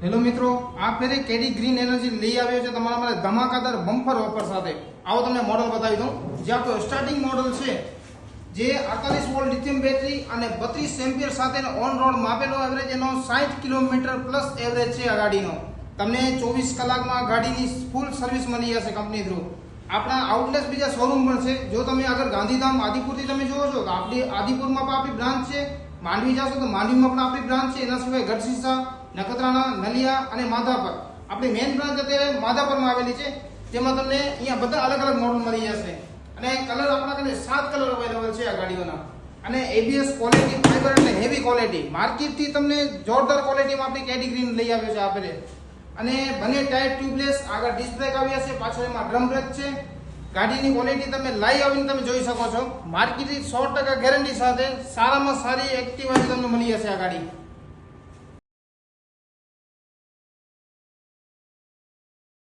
Hello મિત્રો, આ ફેરે કેડી ગ્રીન એનર્જી લઈ આવ્યો છે તમારા માટે ધમાકાદાર બમ્પર ઓફર સાથે. આવો તમને મોડલ બતાવી દઉં. જે આપણો સ્ટાર્ટિંગ મોડલ છે, જે 48 વોલ્ટ લિથિયમ બેટરી અને 32 એમ્પિયર સાથે ઓન રોડ માપેલો એવરેજ એનો 60 કિલોમીટર પ્લસ એવરેજ છે આ ગાડીનો. તમને 24 કલાકમાં ગાડીની ફૂલ સર્વિસ મળી જશે કંપની થ્રુ. આપણા આઉટલેટ બીજા શોરૂમ પણ છે. જો તમે આગળ ગાંધીધામ આદિપુરથી તમે જોવો છો તો આપણી આદિપુરમાં પણ આપણી બ્રાન્ચ છે. માંડવી જાશો તો માંડવીમાં પણ આપણી બ્રાન્ચ છે. એના સિવાય ગઢસીસા, નખત્રાણા, નલિયા અને માધાપર આપણી મેઇન બ્રાન્ચ અત્યારે માધાપરમાં આવેલી છે. જેમાં તમને અહીંયા બધા અલગ અલગ મોડલ મળી જશે. અને કલર આપણા કને 7 કલર અવેલેબલ છે આ ગાડીઓના. અને એબીએસ ક્વોલિટી, ફાઈબર એટલે હેવી ક્વોલિટી, માર્કેટથી તમને જોરદાર ક્વોલિટીમાં આપણી કેડી ગ્રીન લઈ આવ્યો છે આપણે. અને બંને ટાયર ટ્યુબલેસ, આગળ ડિસ્ક બ્રેક આવી હશે, પાછળ એમાં ડ્રમ બ્રેક છે. ગાડીની ક્વોલિટી તમે લાઈવ આવીને તમે જોઈ શકો છો. માર્કેટથી 100% ગેરંટી સાથે સારામાં સારી એક્ટિવાની તમને મળી જશે આ ગાડી.